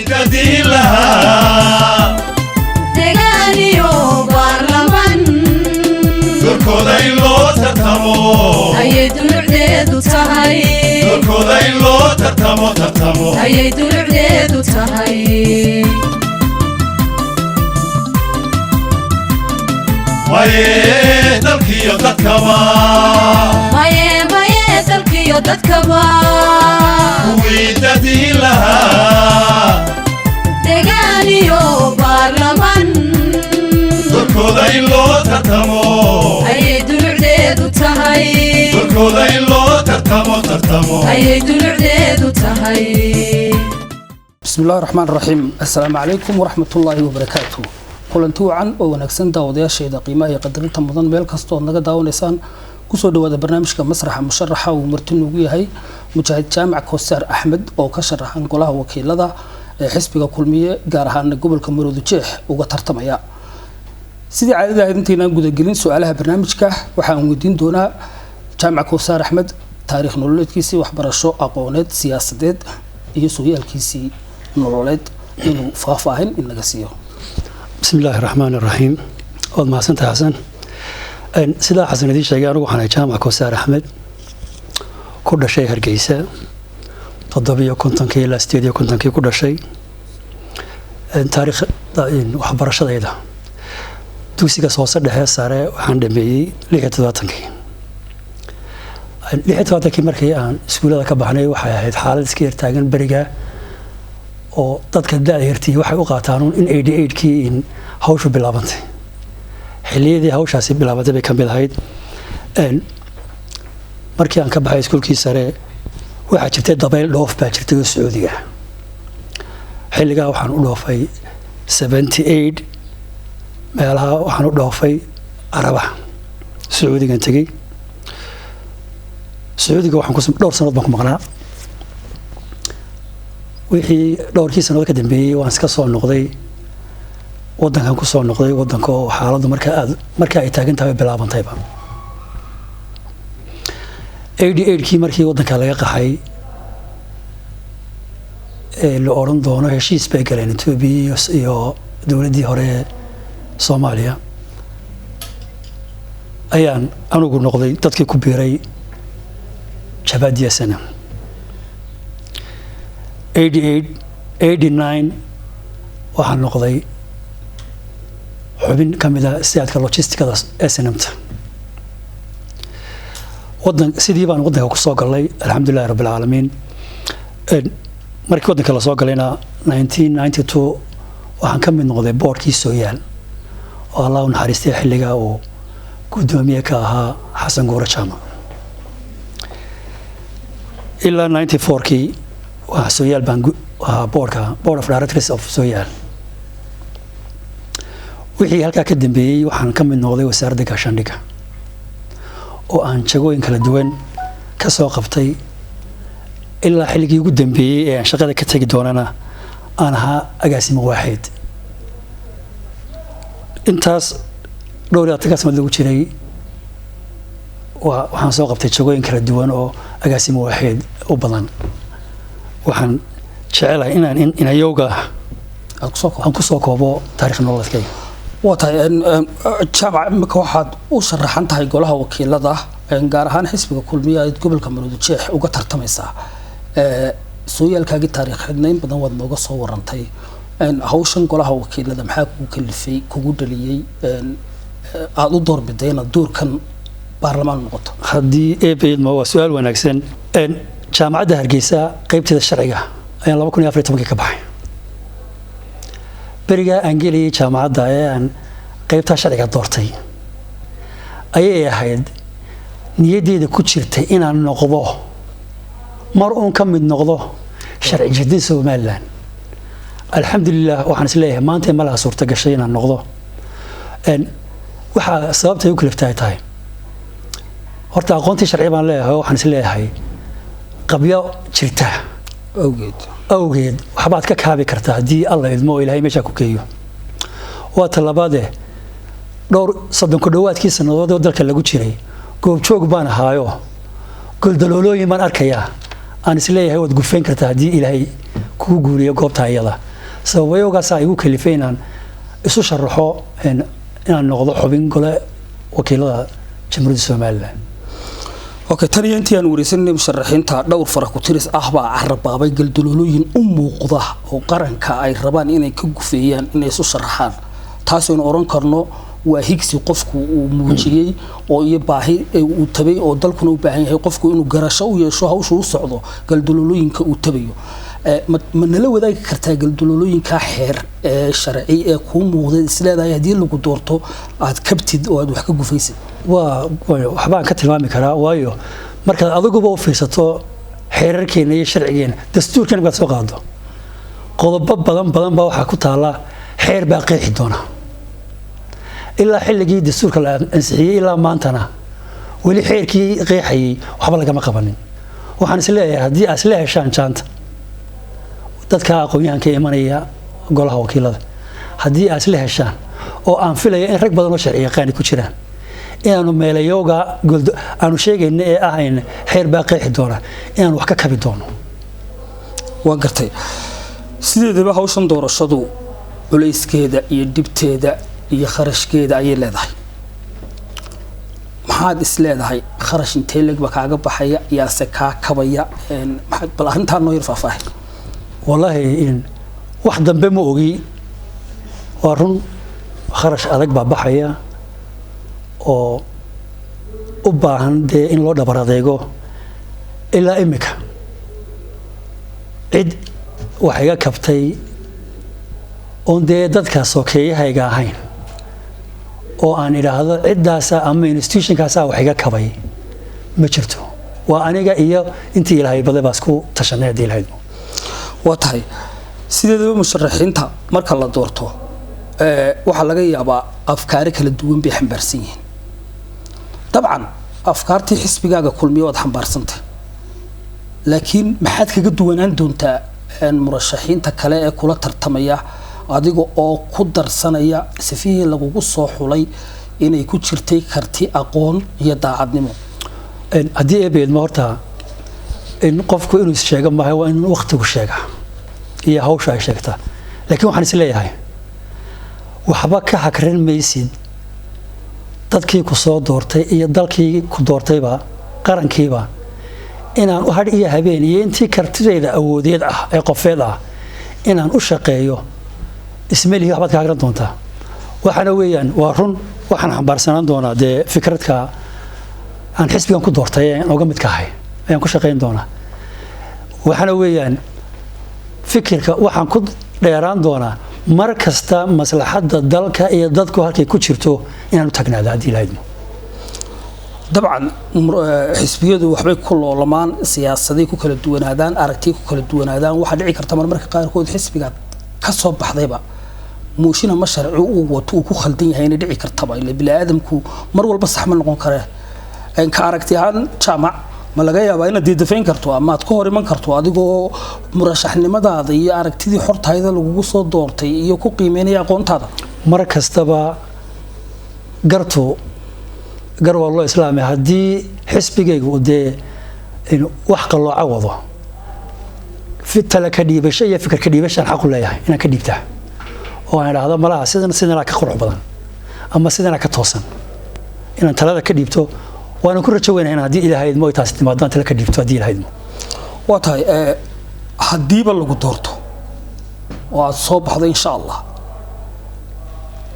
ويددي لها دقانيو بارلمان دوركودا إن لو ترتمو أي دلعديدو تهي دوركودا إن لو ترتمو أي دلعديدو تهي maye dalkiyo dadkaba maye dalkiyo dadkaba ويددي لها دقانيو بارلمان دوركودا إن لو ترتمو أي دلعديدو تهي دوركودا إن لو ترتمو أي دلعديدو تهي بسم الله الرحمن الرحيم السلام عليكم ورحمة الله وبركاته kulanti wacan oo wanaagsan daawadayaasheeda qiimaha iyo qadarinta mudan meel kasta oo naga daawanaysaan ku soo dhawaada barnaamijka masraxa musharaxa uu marti ugu yahay mujaahid jaamac Kowsar Axmed oo ka sharaxan golaha wakiilada ee xisbiga kulmiye gaar ahaan gobolka Maroodijeex uga tartamaya sidii caadada ah intaynaan gudagelin su'aalaha barnaamijka waxaan weydiin doonaa jaamac Kowsar Axmed taariikh nololeedkiisa waxbarasho aqooneed siyaasadeed iyo su'aalkiisa nololeed inuu faahfaahin in laga siiyo بسم الله الرحمن الرحيم أول ما سنت حسن سلاح حسن دي شيء أنا وحنا جامع كوسار أحمد كل شيء هرجيسة تضبيه كنت كي لا استوديو كنت كي كل شيء تاريخ وحبر شيء ده توسيك صوصة ده سارة وحندمي ليه تذاتنكي ليه تذاتنكي مركي عن سكولة كبحني وحياة حالة سكير تاجن برجع oo dadka daayirtii waxay u qaataan in 88kii in hawshu bilaabantay xiliyadii hawshaasi bilaabatay bay ka mid ahayd markii aan ka baxay iskuulkii sare waxa jirtay dabayl dhoof baa jirtay oo Sacuudiga xilligaa waxaan u dhoofay 78 meelaha waxaan u dhoofay Arabaha Sacuudiga tagay Sacuudiga waxaan ku dhowr sanadood baan ku maqnaa wixii dhowrkii sanadood ka dambeeyay waan iska soo noqday wadankan ku soo noqday wadanka oo xaaladdu marka ay taagan tahay bilaabantayba 88kii markii wadanka laga qaxay la oran doono heshiis bay galeen Itoobiya iyo dawladdii hore Soomaaliya ayaan anigu noqday dadkii ku biiray Jabhadda Sana 88 89 waxaan noqday xubin ka mid ah siyaasadka logistikada SNMta wadan sidii baan wadanka ku soo galay alxamdulillaah rabbil caalamiin markii wadanka la soo galayna 1992 waxaan ka mid noqday boardkii Sooyaal oo Allah u naxariistay xilliga uu gudoomiye ka ahaa Xasan Guure Jaamac ilaa 94kii Sooyaal baan board of directors of Sooyaal wixii halka ka dambeeyay waxaan ka mid noqday wasaaradda gaashaandhigga oo aan jagooyin kala duwan ka soo qabtay ilaa xilligii ugu dambeeyay ee aan shaqada ka tagi doonana aan ahaa agaasimo waaxid intaas dhowr iyo toban sano lagu jiray waxaan soo qabtay jagooyin kala duwan oo agaasimo waaxid u badan waxaan jecelahay in ayowga aan ku soo koobo taariikh nololeedkayga waatahay jaamac marka waxaad u sharaxan tahay golaha wakiilada gaar ahaan xisbiga kulmiye ee gobolka Maroodijeex uga tartamaysa sooyaalkaagii taariikheedna in badan waad nooga soo warantay hawshan golaha wakiilada maxaa kugu kalifay kugu dhaliyay aad u doorbiday inaad doorkan baarlamaan noqoto haddii eebayd ma waa su'aal wanaagsan jaamacadda Hargeysa qaybteeda sharciga ayaan 2014 ka baxay bariga aan geliyay jaamacadda ayaan qaybta sharciga doortay ayay ahayd niyadeeda ku jirtay inaan noqdo mar uun ka mid noqdo sharci jadid Soomaaliland alxamdulillah waxaan isleeyahay maanta ma laha suurta gashay inaan noqdo waxa sababtay u kaliftay tahay horta aqoontii sharci baan leeyahay waxaan isleeyahay qabyo jirta awgeed waxbaad ka kaabi kartaa haddii alla idmo ilaahay meesha ku geeyo waa talabaade dhowr soddon ku dhawaadkii sanadood oo dalka lagu jiray goob joog baan ahaayo gol daloolooyin baan arkayaa aan isleeyahay waad gufeen kartaa haddii ilaahay kugu guuriyo goobta ayada sababayoogaas ay ugu kalifay inaan isu sharaxo inaan noqdo xubin gole wakiilada jamhuuriyadda Soomaaliland. okay tan iyo intii aan wareysanay musharaxiinta dhowr fara ku tiris ah baa carbaabay galdaloolooyin u muuqda oo qaranka ay rabaan inay ka gufeeyaan inay isu sharaxaan taasoo oran karno waa higsi qofku uu muujiyay oo iyo baahi uu tabay oo dalkuna u baahan yahay qofku inuu garasho u yeesho hawsha u socdo galdaloolooyinka uu tabayo ma nala wadaagi kartaa galdaloolooyinka xeer ee sharci ee ku muuqda isleedahay hadii lagu doorto aad kabtid oo aad wax ka gufaysid waxbaan ka tilmaami karaa waayo markaad adiguba u fiirsato xeerarkeena iyo sharcigeena dastuurkan baad soo qaado qodobo badan baa waxa ku taala xeer baa qeexi doona ilaa xilligii dastuurka la ansixiyay ilaa maantana wali xeerkii qeexayay waxba laga ma qabanin waxaan isleeyahay hadii aad isla heshaan jaanta dadka aqoonyahanka imanaya golaha wakiilada hadii aad isla heshaan oo aan filayo in rag badan oo sharci yaqaan ku jiraan inaanu meelayooga aanu sheegayna ee ahayn xeer baa qeexi doona inaan wax ka kabi doono waan gartay sideedaba hawshan doorashadu culeyskeeda iyo dibteeda iyo kharashkeeda ay leedahay maxaad isleedahay kharash intee leegba kaaga baxaya yaase ka kabaya bal arinta noo yar faahfaahin wallahi in wax dambe ma ogi waa run kharash adag baa baxaya oo u baahan dee in loo dhabar adeego ilaa imika cid wax iga kabtay oo dee dadka sokeeyahayga ahayn oo aan idhaahdo ciddaasa ama institutionkaasa wax iga kabay ma jirto waa aniga iyo intii ilaahay baday baa isku tashanay hadii ilaahay waa tahay sideedaba musharaxiinta marka la doorto waxa laga yaabaa afkaar kala duwan bay xambaarsan yihiin dabcan afkaartii xisbigaaga kulmiyo wad xambaarsantay laakiin maxaad kaga duwanaan doontaa murashaxiinta kale ee kula tartamaya adiga oo ku darsanaya sifihii lagugu soo xulay inay ku jirtay karti aqoon iyo daacadnimo hadii ebeed ma horta in qofku inuu sheego ma waa in waqtigu sheega iyo hawsha ay sheegtaa laakiin waxaan isleeyahay waxba ka hakran maysid dadkii ku soo doortay iyo dalkii ku doortayba qarankiiba inaan u hadh iyo habeen iyo intii kartidayda awoodeed ah ee qofeed ah inaan u shaqeeyo ismeelihii waxbaad ka hagran doontaa waxaana weeyaan waa run waxaan xambaarsanaan doonaa dee fikradka aan xisbigan ku doortay ee oga midka ahay ayaan ku shaqayn doonaa waxaana weeyaan fikirka waxaan ku dheeraan doonaa mar kasta maslaxadda dalka iyo dadku halkay ku jirto inaan u tagnaado haddii lahaydmo dabcan xisbiyadu waxbay ku loolamaan siyaasaday ku kala duwanaadaan aragtiy ku kala duwanaadaan waxaa dhici karta marmarka qaarkood xisbiga ka soo baxdayba muushina ma sharci uu wato uu ku khaldan yahay inay dhici kartaba ila bini'aadamku mar walba sax ma noqon kare ka aragti ahaan jaamac ma laga yaabaa inaad diidafayn karto ama aad ka hor iman karto adigoo murashaxnimadaada iyo aragtidii xortayda lagugu soo doortay iyo ku qiimeynaya aqoontaada mar kastaba gartu garwa loo islaamay haddii xisbigaygu dee wax qalooca wado fitala ka dhiibasho iyo fikir ka dhiibashaan xaq u leeyahay inaan ka dhiibtaa oo aan idhaahdo malaha sidana ka qurux badan ama sidana ka toosan inaan talada ka dhiibto waana ku rajo weynahay haddii ilaahayd mo taasi timaadaan tala ka dhiibto haddii ilaahayd mo waa tahay haddiiba lagu doorto oo aad soo baxdo insha allah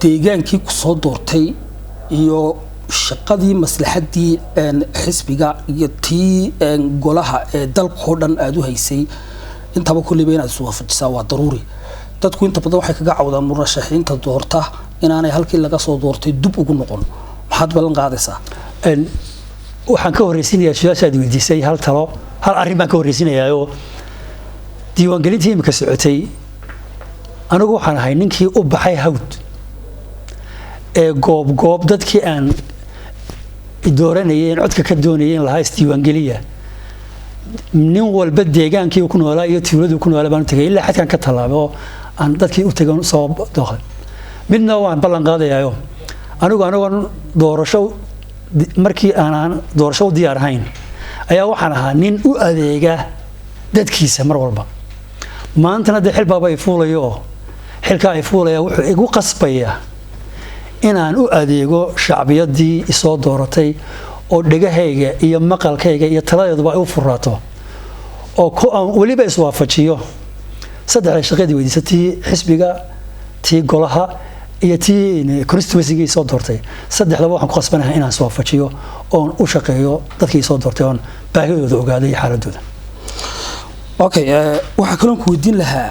deegaankii ku soo doortay iyo shaqadii maslaxadii xisbiga iyo tii golaha ee dalkoo dhan aad u haysay intaba kulliba inaad isu waafajisaa waa daruuri dadku inta badan waxay kaga cawdaan murashaxiinta doorta inaanay halkii laga soo doortay dib ugu noqon maxaad ballan qaadaysaa waxaan ka horreysinayaa su-aashaad weydiisay hal talo hal arrin baan ka horreysinayaa oo diiwaangelintii imika socotay anigu waxaan ahay ninkii u baxay hawd ee goob dadkii aan dooranayeen codka ka doonayeen lahaa isdiiwaangeliya nin walba deegaankii ku noolaa iyo tuuladii ku noolaa baan u tagay ilaa xadkan ka tallaabay oo aan dadkii u tagan soo dooqay midna waan ballan qaadayaayo anigoon doorasho markii aan doorasho u diyaar ahayn ayaa waxaan ahaa nin u adeega dadkiisa mar walba maantana dee xilbaaba ay fuulayo oo xilka ay fuulaya wuxuu igu qasbayaa inaan u adeego shacbiyadii isoo dooratay oo dhagahayga iyo maqalkayga iyo taladeeduba ay u furaato oo aan weliba iswaafajiyo saddexda shaqadii weydiisatay xisbiga tii golaha iyo tii constituency soo doortay saddexdaba waxaan ku qasbanahay inaan iswaafajiyo oon u shaqeeyo dadkii soo doortay oon baahidooda ogaaday xaaladooda okay waxa kale oo ku weydiin lahaa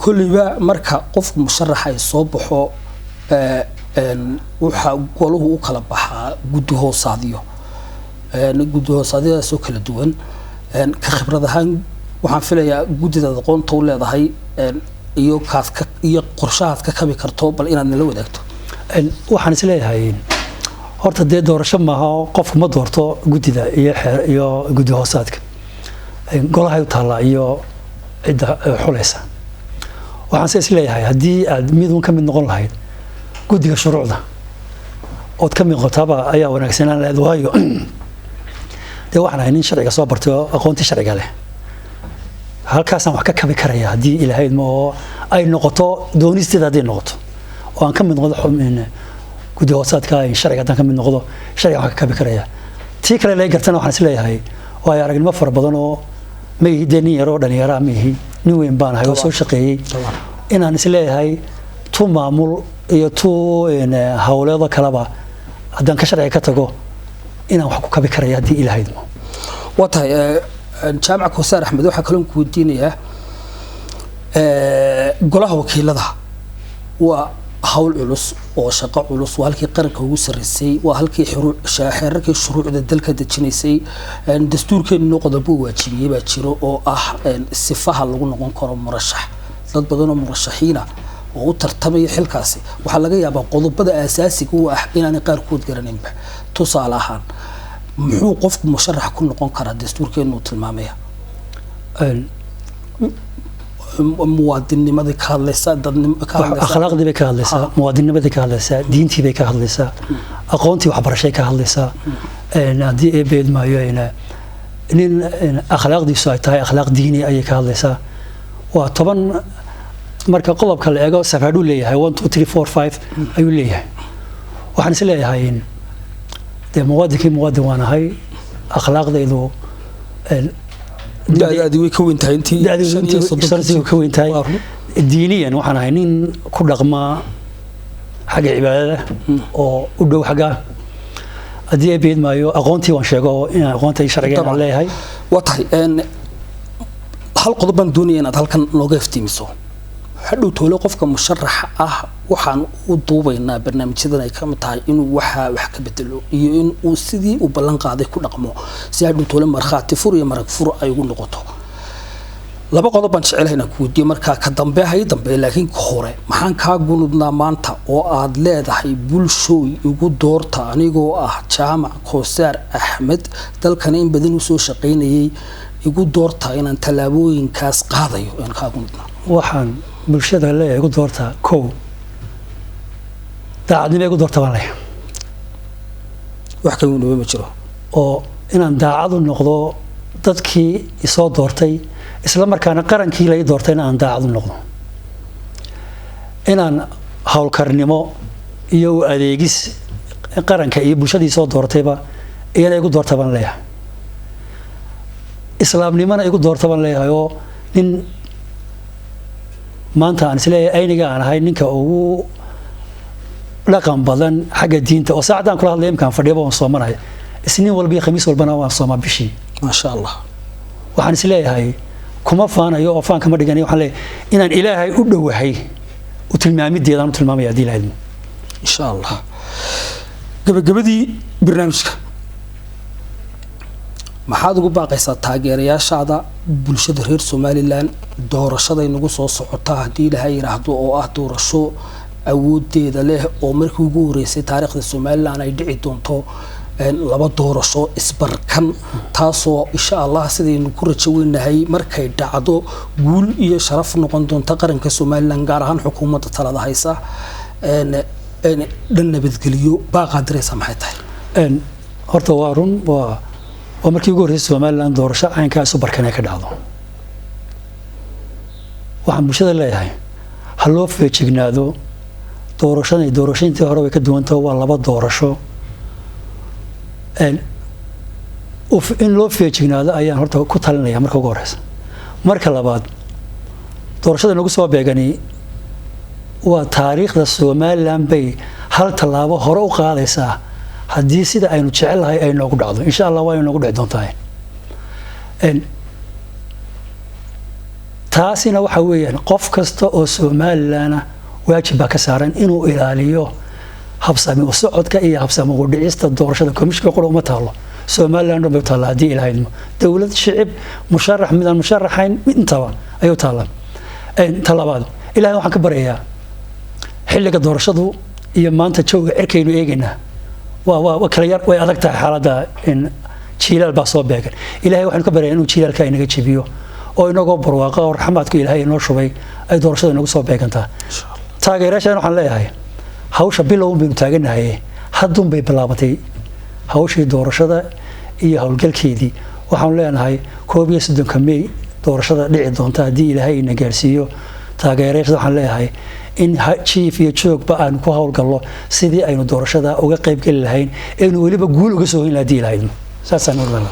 kulliba marka qofku musharax ay soo baxo waxa goluhu u kala baxaa guddi hoosaadyo soo kala duwan ka khibrad ahaan waxaan filayaa guddidaada aqoonta u leedahay iyo qorshahaad ka kabi karto bal inaad nala wadaagto waxaan is leeyahay horta dee doorasho maaha qofku ma doorto guddida iyo guddi hoosaadka golahay u taallaa iyo cidda xulaysa waxaan se is leeyahay haddii aad midun ka mid noqon lahayd guddiga shuruucda ood ka mid noqotaaba ayaa wanaagsanaan lahayd waayo dee waxaan ahay nin sharciga soo bartay oo aqoontii sharciga leh halkaasaan wax ka kabi karaya haddii ilaahayd ma oo ay noqoto doonisteeda hadday noqoto oo aan ka mid noqdo guddi hoosaadka sharciga haddaan ka mid noqdo sharciga wax ka kabi karaya tii kale laga gartana waxaan is leeyahay waayo aragnimo fara badan oo ma ihi dee nin yaroo dhallinyaraa ma ihi nin weyn baan ahay oo soo shaqeeyey inaan is leeyahay tu maamul iyo tu hawleedo kaleba haddaan ka sharciga ka tago inaan wax ku kabi karaya haddii ilaahayd ma waa tahay jaamac kosaar axmed waxaa kaloo ku weydiinayaa golaha wakiilada waa hawl culus oo shaqo culus waa halkii qaranka ugu sarreysay waa halkii xeerarkii shuruucda dalka dejinaysay dastuurkeenu qodobo waajibiyey baa jiro oo ah sifaha lagu noqon karo murashax dad badan oo murashaxiina oo u tartamaya xilkaasi waxaa laga yaabaa qodobada aasaasiga u ah inaanay qaarkood garanayba tusaale ahaan muxuu qofku musharax ku noqon karaa dastuurkeenu tilmaamaya muwaadinimadii ka hadlaysaa akhlaaqdii bay ka hadlaysaa muwaadinimadii ka hadlaysaa diintii bay ka hadlaysaa aqoontii waxbarashay ka hadlaysaa haddii eebeed maayo nin akhlaaqdiisu ay tahay akhlaaq diini ayay ka hadlaysaa waa 10 marka qodobka la eego safaaduu leeyahay 1 2 3 4 5 ayuu leeyahay waxaan is leeyahay dee muwaadin waan ahay akhlaaqdaydu daadii way ka weyn tahay intii ka weyn tahay diiniyan waxaan ahay nin ku dhaqma xagga cibaadada oo u dhow xagga haddii ay beed maayo aqoontii waan sheego inaan aqoonta sharciga leeyahay waa tahay hal qodob baan doonaya inaad halkan nooga iftiimiso hadhow toole qofka musharaxa ah waxaan u duubaynaa barnaamijyadan ay ka mid tahay inuu wax ka bedelo iyo in uu sidii u ballan qaaday ku dhaqmo si hadhow toole markhaati fur iyo marag fur ay ugu noqoto laba qodob baan jecelahay inaan ku weydiiyo markaa ka dambe laakiin ka hore maxaan kaa gunudnaa maanta oo aad leedahay bulshooy igu doorta anigoo ah jaamac kosaar axmed dalkana in badan usoo shaqaynayay igu doorta inaan tallaabooyinkaas qaadayo aan kaa gunudnaa waxaan bulshada leeyahay igu doorta kow daacadnimo igu doorta baan leeyahay wax ka weyn ma jiro oo inaan daacad u noqdo dadkii isoo doortay isla markaana qarankii la ii doortayna aan daacad u noqdo inaan howlkarnimo iyo adeegis qaranka iyo bulshadii soo doortayba iyada igu doorta baan leeyahay islaamnimona igu doorta baan leeyahay oo nin maanta aan isleeyahay ayniga aan ahay ninka ugu dhaqan badan xagga diinta oo saacadaan kula hadlay imkaan fadhiyaba waan soomanahay isniin walba iyo khamiis walbana waan soomaa bishii maasha allah waxaan isleeyahay kuma faanayo oo faan kama dhiganayo waxaan leeyahay inaan ilaahay u dhowahay u tilmaamideedaan u tilmaamaya haddii ilaahaymo insha allah gabagabadii barnaamijka maxaad ugu baaqaysaa taageerayaashaada bulshada reer somalilan doorashaday nagu soo socotaa haddii ilaahay yidhaahdo oo ah doorasho awoodeeda leh oo markii ugu horeysay taariikhda somalilan ay dhici doonto laba doorasho isbarkan taasoo insha allah sidaynu ku rajo weynahay markay dhacdo guul iyo sharaf noqon doonta qaranka somalilan gaar ahaan xukuumadda talada haysa dhan nabadgeliyo baaqaad diraysaa maxay tahay horta waa run waa markii ugu horeysay somalilan doorasho caynkaa isu barkan ay ka dhacdo waxaan bulshada leeyahay ha loo feejignaado doorashooyintii hore way ka duwantaho waa laba doorasho in loo feejignaado ayaan horta ku talinaya marka ugu horeysa marka labaad doorashada nagu soo beegani waa taariikhda Somaliland bay hal tallaabo hore u qaadaysaa haddii sida aynu jecelahay ay noogu dhacdo insha Allah waa inoogu dhici doontaa taasina waxa weeyaan qof kasta oo Somaliland waajib ka saaran inuu ilaaliyo habsami u socodka iyo habsami u dhicista doorashada komishiga qolo ma taalo Somaliland oo taala hadii ilaahayno dawlad shicib musharax midaan musharaxayn intaba ayuu taala talabaad ilaahay waxaan ka barayaa xilliga doorashadu iyo maanta jooga cirkaynu eegayna waa kala yar way adag tahay xaaladda in jiilal baa soo beegan ilaahay waxaan ka barayaa inuu jiilalka inaga jibiyo oo inagoo barwaaqo oo raxmaadku ilaahay inoo shubay ay doorashada inagu soo beegantaa taageerayaashan waxaan leeyahay hawsha bilow baynu taaganahay haddun bay bilaabatay hawshii doorashada iyo hawlgalkeedii waxaan leenahay 31 May doorashada dhici doonta hadii ilaahay ina gaarsiiyo taageerayaasha waxaan leeyahay in chief iyo joogba aan ku hawlgalno sidii aynu doorashada uga qayb gali lahayn inuu waliba guul uga soo hin hadii ilaahay saasaan oran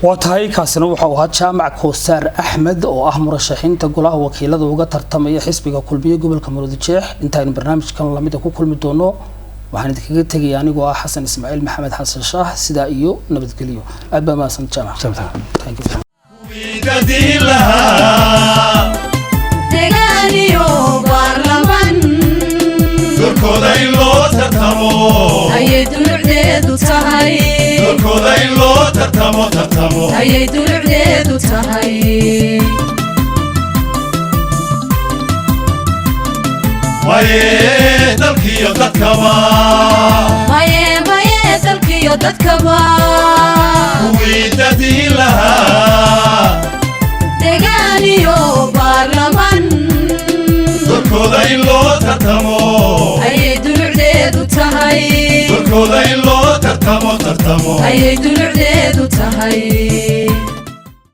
وتهاي كاسنا وحوها جامع كوسار أحمد أو أحمر الشحين تقول هو وكيل ذو قطر تمية حسب كل بيجو بالكاميرا الشيخ انتهى البرنامج كان الله مدة كل مدونه وحنا تجي يعني جوا حسن إسماعيل محمد حسن شاه سدائيو نبت كليو أبا ما سنت جامع degaaniyo baarlamaan doorkooda in loo tartamo ayay dulucdeedu tahay doorkooda in loo tartamo ayay dulucdeedu tahay maye dalkiyo dadkaba maye dalkiyo dadkaba kuwii dadii lahaa degaaniyo baarlamaan doorkooda in loo tartamo ayay dulucdeedu tahay doorkooda in loo tartamo ayay dulucdeedu tahay